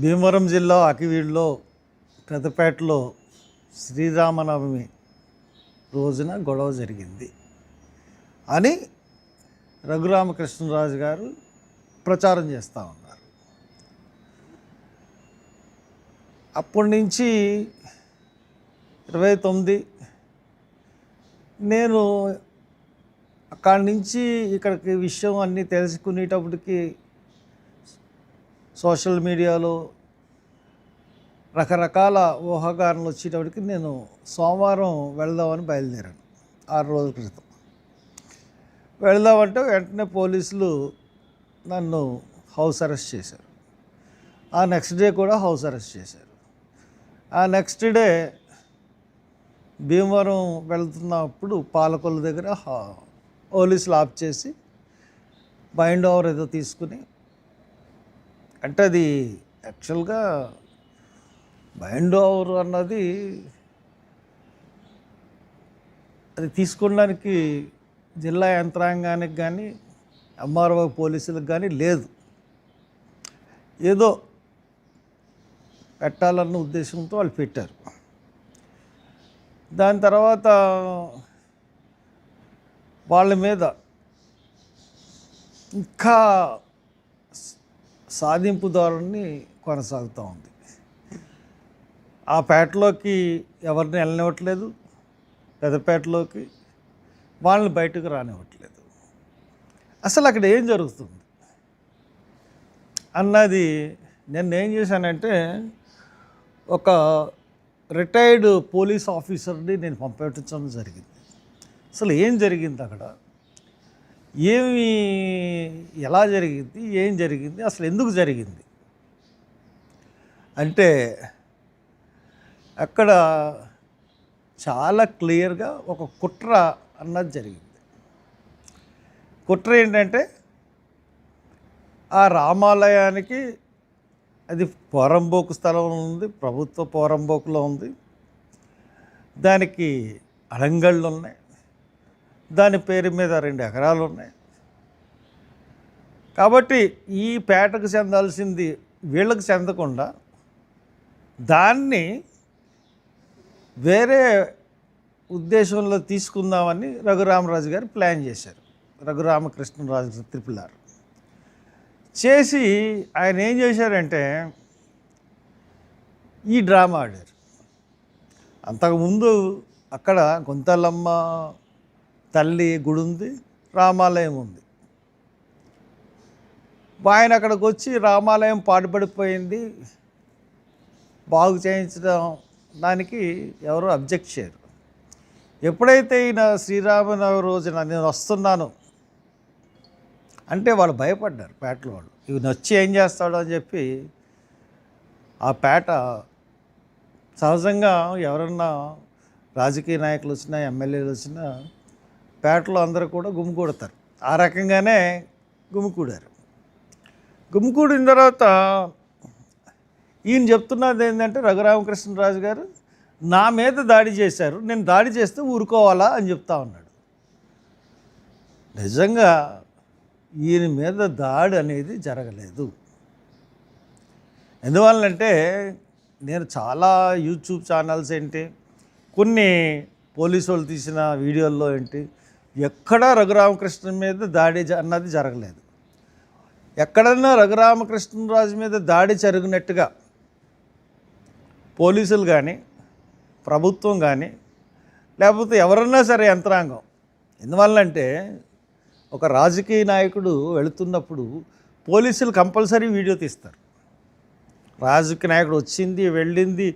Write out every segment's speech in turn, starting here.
భీమవరం జిల్లా అకివీడులో పెద్దపేటలో శ్రీరామనవమి రోజున గొడవ జరిగింది అని రఘురామకృష్ణరాజు గారు ప్రచారం చేస్తూ ఉన్నారు. అప్పటి నుంచి 29 నేను అక్కడి నుంచి ఇక్కడికి విషయం అన్నీ తెలుసుకునేటప్పటికి సోషల్ మీడియాలో రకరకాల ఊహాగానాలు వచ్చేటప్పటికి నేను సోమవారం వెళదామని బయలుదేరాను. 6 రోజుల క్రితం వెళదామంటే వెంటనే పోలీసులు నన్ను హౌస్ అరెస్ట్ చేశారు. ఆ నెక్స్ట్ డే కూడా హౌస్ అరెస్ట్ చేశారు. ఆ నెక్స్ట్ డే భీమవరం వెళ్తున్నప్పుడు పాలకొల్లు దగ్గర పోలీసులు ఆఫ్ చేసి బైండ్ ఓవర్ ఏదో తీసుకుని, అంటే అది యాక్చువల్గా బైండ్ ఓవర్ అన్నది అది తీసుకోవడానికి జిల్లా యంత్రాంగానికి కానీ ఎంఆర్ఓ పోలీసులకు కానీ లేదు. ఏదో పెట్టాలన్న ఉద్దేశంతో వాళ్ళు పెట్టారు. దాని తర్వాత వాళ్ళ మీద ఇంకా సాధింపు ధోరణి కొనసాగుతూ ఉంది. ఆ పేటలోకి ఎవరిని వెళ్ళనివ్వట్లేదు, పెద్దపేటలోకి వాళ్ళని బయటకు రానివ్వట్లేదు. అసలు అక్కడ ఏం జరుగుతుంది అన్నది నేను ఏం చేశానంటే, ఒక రిటైర్డ్ పోలీస్ ఆఫీసర్ని నేను పంపించడం జరిగింది. అసలు ఏం జరిగింది అక్కడ, ఎలా జరిగింది, ఏం జరిగింది, అసలు ఎందుకు జరిగింది అంటే అక్కడ చాలా క్లియర్గా ఒక కుట్ర అన్నది జరిగింది. కుట్ర ఏంటంటే, ఆ రామాలయానికి అది పోరంబోకు స్థలం ఉంది, ప్రభుత్వ పోరంబోకులో ఉంది. దానికి అడంగళ్ళు ఉన్నాయి, దాని పేరు మీద 2 ఎకరాలు ఉన్నాయి. కాబట్టి ఈ పేటకు చెందాల్సింది వీళ్ళకి చెందకుండా దాన్ని వేరే ఉద్దేశంలో తీసుకుందామని రఘురామరాజు గారు ప్లాన్ చేశారు. రఘురామకృష్ణరాజు RRR చేసి ఆయన ఏం చేశారంటే ఈ డ్రామా ఆడారు. అంతకుముందు అక్కడ గుంతలమ్మ తల్లి గుడి ఉంది, రామాలయం ఉంది. ఆయన అక్కడికి వచ్చి రామాలయం పాడుపడిపోయింది, బాగు చేయించడం దానికి ఎవరు అబ్జెక్ట్ చేయరు. ఎప్పుడైతే ఈయన శ్రీరామనవమి రోజున నేను వస్తున్నాను అంటే వాళ్ళు భయపడ్డారు పేటలో వాళ్ళు. ఈయన వచ్చి ఏం చేస్తాడో అని చెప్పి ఆ పేట సహజంగా ఎవరన్నా రాజకీయ నాయకులు వచ్చినా ఎమ్మెల్యేలు వచ్చినా పేటలో అందరూ కూడా గుమికూడతారు. ఆ రకంగానే గుమికూడారు. గుమికూడిన తర్వాత ఈయన చెప్తున్నది ఏంటంటే, రఘురామకృష్ణరాజు గారు నా మీద దాడి చేశారు, నేను దాడి చేస్తే ఊరుకోవాలా అని చెప్తా ఉన్నాడు. నిజంగా ఈయన మీద దాడి అనేది జరగలేదు. ఎందువల్లంటే నేను చాలా యూట్యూబ్ ఛానల్స్ ఏంటి, కొన్ని పోలీసు వాళ్ళు తీసిన వీడియోల్లో ఏంటి, ఎక్కడా రఘురామకృష్ణ మీద దాడి అన్నది జరగలేదు. ఎక్కడన్నా రఘురామకృష్ణరాజు మీద దాడి జరిగినట్టుగా పోలీసులు కానీ ప్రభుత్వం కానీ లేకపోతే ఎవరన్నా సరే యంత్రాంగం, ఎందువల్లంటే ఒక రాజకీయ నాయకుడు వెళుతున్నప్పుడు పోలీసులు కంపల్సరీ వీడియో తీస్తారు. రాజకీయ నాయకుడు వచ్చింది వెళ్ళింది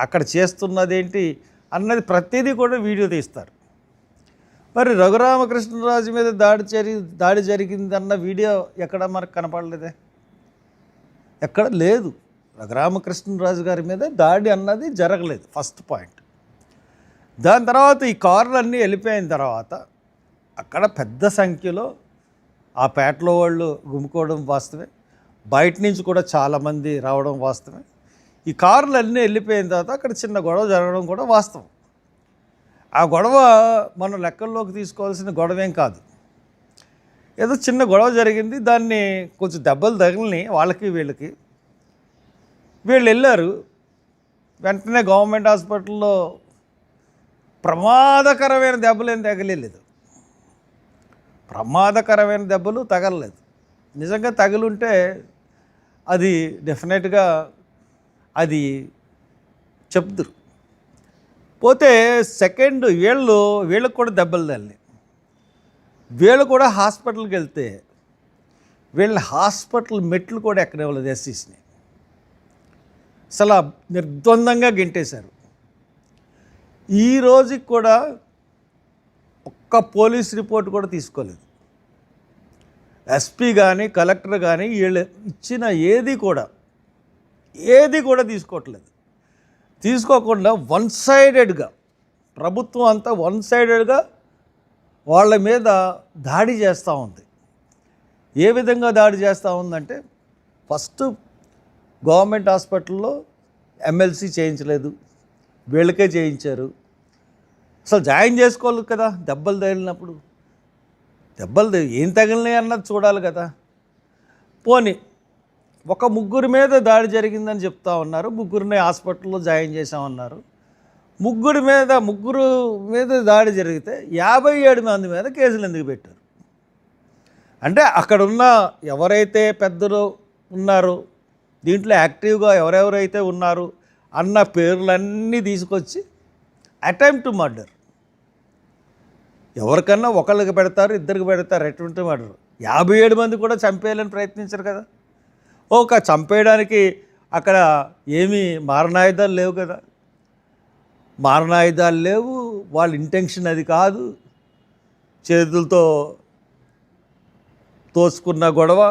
అక్కడ చేస్తున్నదేంటి అన్నది ప్రతిదీ కూడా వీడియో తీస్తారు. మరి రఘురామకృష్ణరాజు మీద దాడి జరిగిందన్న వీడియో ఎక్కడ మనకు కనపడలేదే, ఎక్కడ లేదు. రఘురామకృష్ణరాజు గారి మీద దాడి అన్నది జరగలేదు, ఫస్ట్ పాయింట్. దాని తర్వాత ఈ కార్లన్నీ వెళ్ళిపోయిన తర్వాత అక్కడ పెద్ద సంఖ్యలో ఆ పేటలో వాళ్ళు గుమికోవడం వాస్తవే, బయట నుంచి కూడా చాలామంది రావడం వాస్తవే. ఈ కార్లు అన్నీ వెళ్ళిపోయిన తర్వాత అక్కడ చిన్న గొడవ జరగడం కూడా వాస్తవం. ఆ గొడవ మనం లెక్కల్లోకి తీసుకోవాల్సిన గొడవేం కాదు. ఏదో చిన్న గొడవ జరిగింది, దాన్ని కొంచెం దెబ్బలు తగిలినాయి వాళ్ళకి వీళ్ళకి. వీళ్ళు వెళ్ళారు, వెంటనే గవర్నమెంట్ హాస్పిటల్లో ప్రమాదకరమైన దెబ్బలు ఏం తగలేదు, ప్రమాదకరమైన దెబ్బలు తగలలేదు. నిజంగా తగులుంటే అది డెఫినెట్గా అది చెప్తురు. పోతే సెకండ్ వీళ్ళకు కూడా దెబ్బలు తల్లి, వీళ్ళు కూడా హాస్పిటల్కి వెళ్తే వీళ్ళ హాస్పిటల్ మెట్లు కూడా ఎక్కనివ్వలేదు ఎస్సీస్ని. అసలు నిర్ద్వందంగా గెంటేశారు. ఈ రోజుకి కూడా ఒక్క పోలీస్ రిపోర్ట్ కూడా తీసుకోలేదు. ఎస్పీ కానీ కలెక్టర్ కానీ వీళ్ళు ఇచ్చిన ఏది కూడా తీసుకోవట్లేదు. తీసుకోకుండా వన్ సైడెడ్గా ప్రభుత్వం అంతా వన్ సైడెడ్గా వాళ్ళ మీద దాడి చేస్తూ ఉంది. ఏ విధంగా దాడి చేస్తూ ఉందంటే, ఫస్ట్ గవర్నమెంట్ హాస్పిటల్లో ఎమ్మెల్సీ చేయించలేదు, వీళ్ళకే చేయించారు. అసలు జాయిన్ చేసుకోవాలి కదా, దెబ్బలు తగిలినప్పుడు ఏం తగిలినాయి అన్నది చూడాలి కదా. పోనీ ఒక ముగ్గురి మీద దాడి జరిగిందని చెప్తా ఉన్నారు, ముగ్గురిని హాస్పిటల్లో జాయిన్ చేసామన్నారు. ముగ్గురు మీద దాడి జరిగితే 57 మంది మీద కేసులు ఎందుకు పెట్టారు? అంటే అక్కడున్న ఎవరైతే పెద్దలు ఉన్నారో, దీంట్లో యాక్టివ్గా ఎవరెవరైతే ఉన్నారు అన్న పేర్లన్నీ తీసుకొచ్చి అటెంప్ట్ మర్డర్, ఎవరికన్నా ఒకళ్ళకి పెడతారు, ఇద్దరికి పెడతారు, అటెంప్ట్ మర్డర్. 57 మంది కూడా చంపేయాలని ప్రయత్నించారు కదా. చంపేయడానికి అక్కడ ఏమీ మారణాయుధాలు లేవు కదా, మారణాయుధాలు లేవు, వాళ్ళ ఇంటెన్షన్ అది కాదు. చేతులతో తోసుకున్న గొడవ,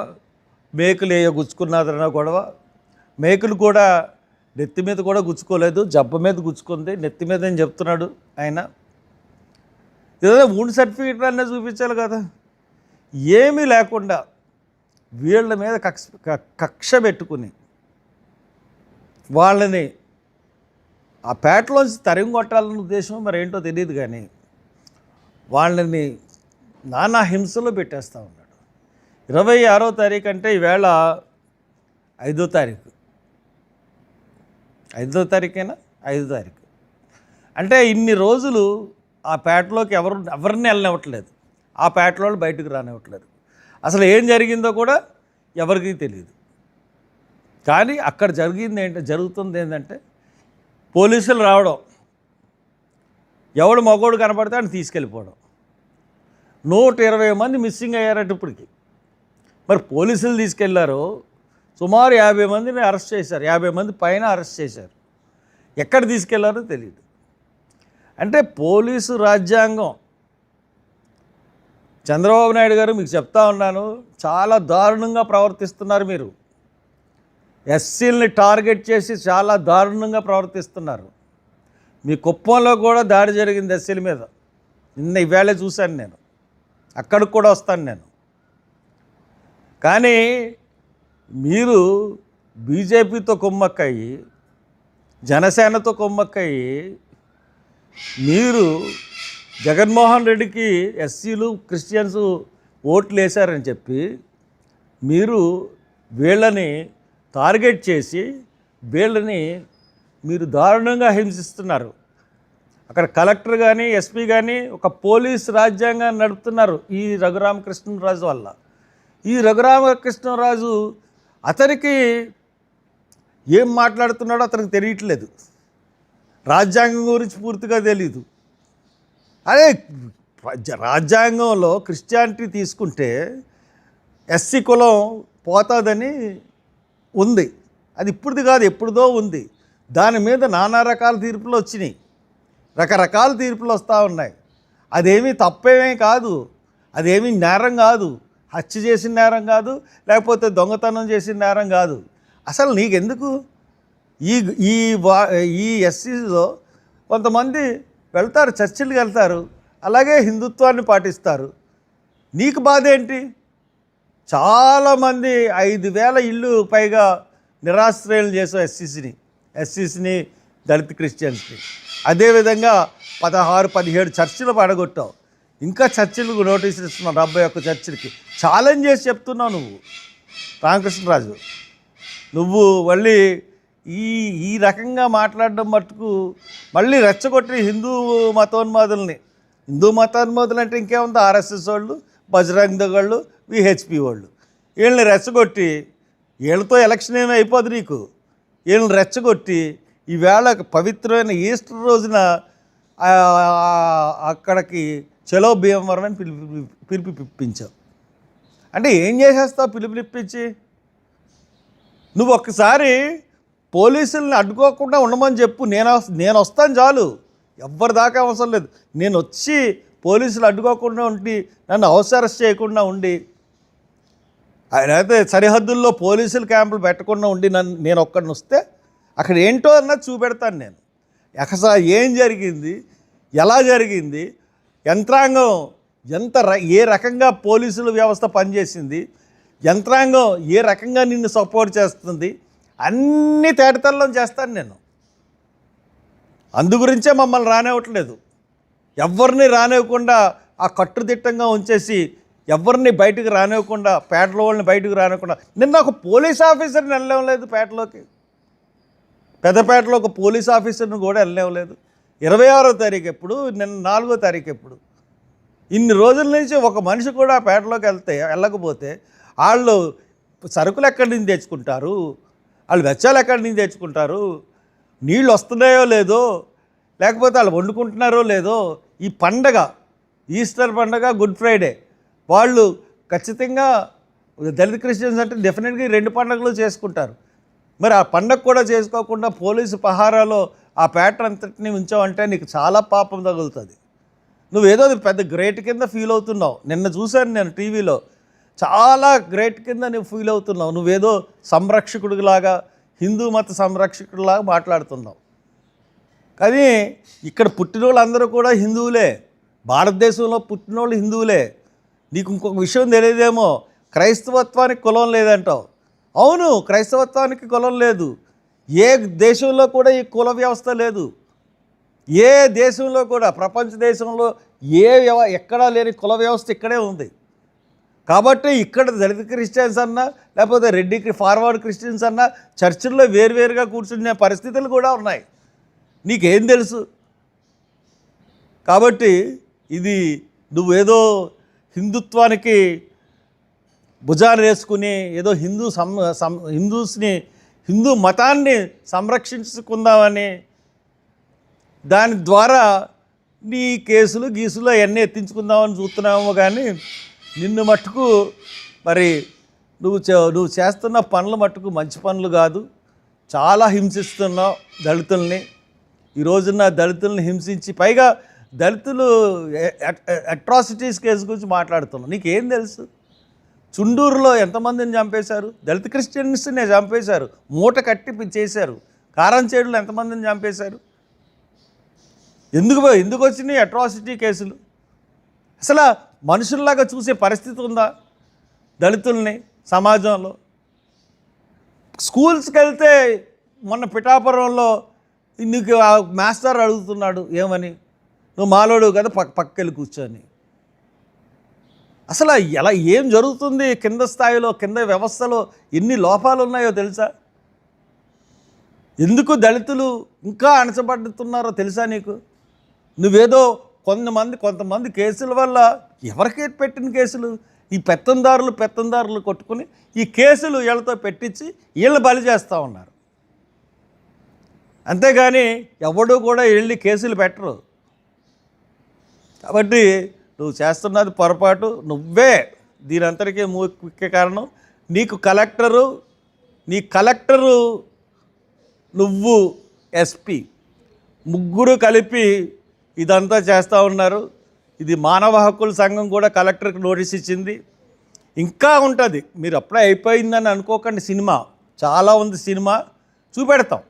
మేకులు గుచ్చుకున్నదన్న గొడవ. మేకులు కూడా నెత్తి మీద కూడా గుచ్చుకోలేదు, జబ్బ మీద గుచ్చుకుంది, నెత్తి మీద అని చెప్తున్నాడు ఆయన. ఏదో 3 సర్టిఫికెట్లు అన్నీ చూపించాలి కదా. ఏమీ లేకుండా వీళ్ళ మీద కక్ష పెట్టుకుని వాళ్ళని ఆ పేటలోంచి తరిమి కొట్టాలన్న ఉద్దేశం మరేంటో తెలియదు, కానీ వాళ్ళని నానా హింసలో పెట్టేస్తూ ఉన్నాడు. 26వ తారీఖు అంటే ఈవేళ 5వ తారీఖు, 5వ తారీఖేనా, 5వ తారీఖు అంటే ఇన్ని రోజులు ఆ పేటలోకి ఎవరిని వెళ్ళనివ్వట్లేదు, ఆ పేటలో బయటకు రానివ్వట్లేదు. అసలు ఏం జరిగిందో కూడా ఎవరికీ తెలియదు. కానీ అక్కడ జరుగుతుంది ఏంటంటే, పోలీసులు రావడం, ఎవడు మగోడు కనపడితే అని తీసుకెళ్ళిపోవడం. 120 మంది మిస్సింగ్ అయ్యారట ఇప్పటికి. మరి పోలీసులు తీసుకెళ్లారు, సుమారు 50 మందిని అరెస్ట్ చేశారు, 50 మంది పైన అరెస్ట్ చేశారు. ఎక్కడ తీసుకెళ్లారో తెలియదు. అంటే పోలీసు రాజ్యాంగం, చంద్రబాబు నాయుడు గారు మీకు చెప్తా ఉన్నాను, చాలా దారుణంగా ప్రవర్తిస్తున్నారు మీరు. ఎస్సీలని టార్గెట్ చేసి చాలా దారుణంగా ప్రవర్తిస్తున్నారు. మీ కుప్పంలో కూడా దాడి జరిగింది ఎస్సీల మీద, ఈవేళ చూశాను నేను, అక్కడికి కూడా వస్తాను నేను. కానీ మీరు బీజేపీతో కుమ్మక్కయ్యి, జనసేనతో కుమ్మక్కయ్యి, మీరు జగన్మోహన్ రెడ్డికి ఎస్సీలు క్రిస్టియన్స్ ఓట్లు వేశారని చెప్పి మీరు వీళ్ళని టార్గెట్ చేసి వీళ్ళని మీరు దారుణంగా హింసిస్తున్నారు. అక్కడ కలెక్టర్ కానీ ఎస్పీ కానీ ఒక పోలీస్ రాజ్యాంగాన్ని నడుపుతున్నారు ఈ రఘురామకృష్ణరాజు వల్ల. ఈ రఘురామకృష్ణరాజు అతనికి ఏం మాట్లాడుతున్నాడో అతనికి తెలియట్లేదు, రాజ్యాంగం గురించి పూర్తిగా తెలీదు. అదే రాజ్యాంగంలో క్రిస్టియానిటీ తీసుకుంటే ఎస్సీ కులం పోతుందని ఉంది, అది ఇప్పుడుది కాదు, ఎప్పుడుదో ఉంది. దాని మీద నానా రకాల తీర్పులు వచ్చినాయి, రకరకాల తీర్పులు వస్తూ ఉన్నాయి. అదేమీ తప్పేమీ కాదు, అదేమీ నేరం కాదు, హత్య చేసిన నేరం కాదు, లేకపోతే దొంగతనం చేసిన నేరం కాదు. అసలు నీకెందుకు? ఈ ఎస్సీలో కొంతమంది వెళ్తారు, చర్చిలకు వెళ్తారు, అలాగే హిందుత్వాన్ని పాటిస్తారు. నీకు బాధ ఏంటి? చాలామంది 5,000 ఇళ్ళు పైగా నిరాశ్రయాలు చేసావు ఎస్సీసీని దళిత క్రిస్టియన్స్ని. అదేవిధంగా 16-17 చర్చిలు పడగొట్టావు. ఇంకా చర్చిలకు నోటీసులు ఇస్తున్నావు, 71 చర్చిలకి ఛాలెంజ్ చేసి చెప్తున్నావు నువ్వు రామకృష్ణరాజు. నువ్వు మళ్ళీ ఈ ఈ రకంగా మాట్లాడడం మట్టుకు మళ్ళీ రెచ్చగొట్టి మతోన్మాదుల్ని హిందూ మతోన్మాదులు అంటే ఇంకేముంది, ఆర్ఎస్ఎస్ వాళ్ళు, బజరంగ్ దళ్ వాళ్ళు, విహెచ్పి వాళ్ళు, వీళ్ళని రెచ్చగొట్టి వీళ్ళతో ఎలక్షన్ ఏమీ అయిపోదు నీకు. వీళ్ళని రెచ్చగొట్టి ఈవేళ పవిత్రమైన ఈస్టర్ రోజున అక్కడికి చలో భీమవరం అని పిలిపించావు. అంటే ఏం చేసేస్తావు పిలిపించి? నువ్వు ఒక్కసారి పోలీసుల్ని అడ్డుకోకుండా ఉండమని చెప్పు. నేను వస్తాను చాలు, ఎవ్వరి దాకా అవసరం లేదు. నేను వచ్చి పోలీసులు అడ్డుకోకుండా ఉండి నన్ను అవసరస్ చేయకుండా ఉండి, ఆయన అయితే సరిహద్దుల్లో పోలీసులు క్యాంపులు పెట్టకుండా ఉండి నేను ఒక్కడిని వస్తే అక్కడ ఏంటో అన్నది చూపెడతాను నేను. అసలు ఏం జరిగింది, ఎలా జరిగింది, యంత్రాంగం ఏ రకంగా పోలీసుల వ్యవస్థ పనిచేసింది, యంత్రాంగం ఏ రకంగా నిన్ను సపోర్ట్ చేస్తుంది, అన్నీ తేటతెల్లం చేస్తాను నేను. అందు గురించే మమ్మల్ని రానివ్వట్లేదు. ఎవరిని రానివ్వకుండా ఆ కట్టుదిట్టంగా ఉంచేసి ఎవరిని బయటకు రానివ్వకుండా, పేటలో వాళ్ళని బయటకు రానివ్వకుండా. నిన్న ఒక పోలీస్ ఆఫీసర్ని వెళ్ళలేదు పేటలోకి, పెద్దపేటలో ఒక పోలీస్ ఆఫీసర్ని కూడా వెళ్ళలేదు. 26వ తారీఖు ఎప్పుడు, నిన్న 4వ తారీఖు ఎప్పుడు? ఇన్ని రోజుల నుంచి ఒక మనిషి కూడా పేటలోకి వెళ్ళకపోతే వాళ్ళు సరుకులు ఎక్కడి నుంచి తెచ్చుకుంటారు, వాళ్ళు వెచ్చాలు ఎక్కడి నుంచి తెచ్చుకుంటారు, నీళ్ళు వస్తున్నాయో లేదో, లేకపోతే వాళ్ళు వండుకుంటున్నారో లేదో. ఈ పండగ, ఈస్టర్ పండగ, గుడ్ ఫ్రైడే, వాళ్ళు ఖచ్చితంగా దళిత క్రిస్టియన్స్ అంటే డెఫినెట్గా 2 పండుగలు చేసుకుంటారు. మరి ఆ పండగ కూడా చేసుకోకుండా పోలీసు పహారాలో ఆ పేట అంతటిని ఉంచావంటే నీకు చాలా పాపం తగులుతుంది. నువ్వేదో పెద్ద గ్రేట్ కింద ఫీల్ అవుతున్నావు. నిన్న చూశాను నేను టీవీలో, చాలా గ్రేట్ కింద నువ్వు ఫీల్ అవుతున్నావు. నువ్వేదో సంరక్షకుడిలాగా, హిందూ మత సంరక్షకుడిలాగా మాట్లాడుతున్నావు. కానీ ఇక్కడ పుట్టిన వాళ్ళందరూ కూడా హిందువులే, భారతదేశంలో పుట్టిన వాళ్ళు హిందువులే. నీకు ఇంకొక విషయం తెలియదేమో, క్రైస్తవత్వానికి కులం లేదంటావు. అవును, క్రైస్తవత్వానికి కులం లేదు. ఏ దేశంలో కూడా ఈ కుల వ్యవస్థ లేదు. ఏ దేశంలో కూడా, ప్రపంచ దేశంలో ఎక్కడా లేని కుల వ్యవస్థ ఇక్కడే ఉంది. కాబట్టి ఇక్కడ దళిత క్రిస్టియన్స్ అన్నా, లేకపోతే రెడ్డికి ఫార్వర్డ్ క్రిస్టియన్స్ అన్నా చర్చిల్లో వేరువేరుగా కూర్చునే పరిస్థితులు కూడా ఉన్నాయి. నీకేం తెలుసు? కాబట్టి ఇది నువ్వేదో హిందుత్వానికి భుజాన్ని వేసుకుని ఏదో హిందూ మతాన్ని సంరక్షించుకుందామని దాని ద్వారా నీ కేసులు గీసులు అవన్నీ ఎత్తించుకుందామని చూస్తున్నామో. కానీ నిన్ను మట్టుకు మరి నువ్వు చేస్తున్న పనులు మట్టుకు మంచి పనులు కాదు. చాలా హింసిస్తున్నావు దళితుల్ని. ఈ రోజున దళితుల్ని హింసించి, పైగా దళితులు అట్రాసిటీస్ కేసు గురించి మాట్లాడుతున్నావు. నీకేం తెలుసు? చుండూరులో ఎంతమందిని చంపేశారు? దళిత క్రిస్టియన్స్ని చంపేశారు, మూట కట్టి చేశారు. కారంచేడులో ఎంతమందిని చంపేశారు? ఎందుకు వచ్చినాయి అట్రాసిటీ కేసులు? అసలు మనుషుల్లాగా చూసే పరిస్థితి ఉందా దళితుల్ని సమాజంలో? స్కూల్స్కి వెళ్తే మొన్న పిఠాపురంలో నీకు మాస్టర్ అడుగుతున్నాడు ఏమని, నువ్వు మాలోడు కదా పక్కకెళ్ళి కూర్చొని. అసలు ఎలా ఏం జరుగుతుంది కింద స్థాయిలో, కింద వ్యవస్థలో ఎన్ని లోపాలు ఉన్నాయో తెలుసా? ఎందుకు దళితులు ఇంకా అణచబడుతున్నారో తెలుసా నీకు? నువ్వేదో కొంతమంది కేసుల వల్ల, ఎవరికి పెట్టిన కేసులు? ఈ పెత్తందారులు కొట్టుకుని ఈ కేసులు వీళ్ళతో పెట్టించి వీళ్ళని బలి చేస్తూ ఉన్నారు. అంతేగాని ఎవడూ కూడా వెళ్ళి కేసులు పెట్టరు. కాబట్టి నువ్వు చేస్తున్నది పొరపాటు. నువ్వే దీనంతటికీ ముఖ్య కారణం. నీ కలెక్టరు నువ్వు ఎస్పీ ముగ్గురు కలిపి ఇదంతా చేస్తూ ఉన్నారు. ఇది మానవ హక్కుల సంఘం కూడా కలెక్టర్కి నోటీస్ ఇచ్చింది. ఇంకా ఉంటుంది. మీరు అప్పుడే అయిపోయిందని అనుకోకండి. సినిమా చాలా ఉంది, సినిమా చూపెడతాం.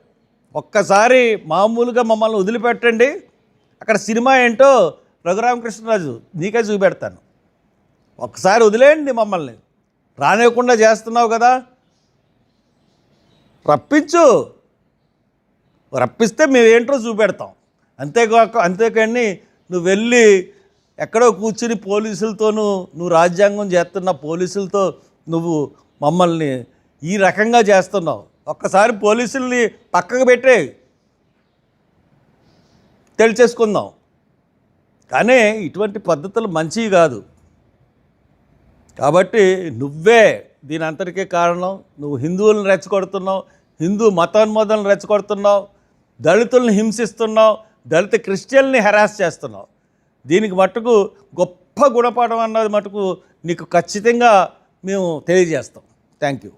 ఒక్కసారి మామూలుగా మమ్మల్ని వదిలిపెట్టండి, అక్కడ సినిమా ఏంటో రఘురామకృష్ణరాజు నీకే చూపెడతాను. ఒక్కసారి వదిలేయండి, మమ్మల్ని రానివ్వకుండా చేస్తున్నావు కదా, రప్పిస్తే మేమేంటో చూపెడతాం. అంతేకాని నువ్వు వెళ్ళి ఎక్కడో కూర్చుని పోలీసులతోనూ, నువ్వు రాజ్యాంగం చేస్తున్న పోలీసులతో నువ్వు మమ్మల్ని ఈ రకంగా చేస్తున్నావు. ఒక్కసారి పోలీసుల్ని పక్కకు పెట్టే తెలిచేసుకుందాం. కానీ ఇటువంటి పద్ధతులు మంచివి కాదు. కాబట్టి నువ్వే దీని అంతటికీ కారణం. నువ్వు హిందువులను రెచ్చగొడుతున్నావు, హిందూ మతోన్మాదాలను రెచ్చగొడుతున్నావు, దళితులను హింసిస్తున్నావు, దళిత క్రిస్టియన్ని హెరాస్ చేస్తున్నావు. దీనికి మట్టుకు గొప్ప గుణపాఠం అన్నది మటుకు నీకు ఖచ్చితంగా మేము తెలియజేస్తాం. Thank you.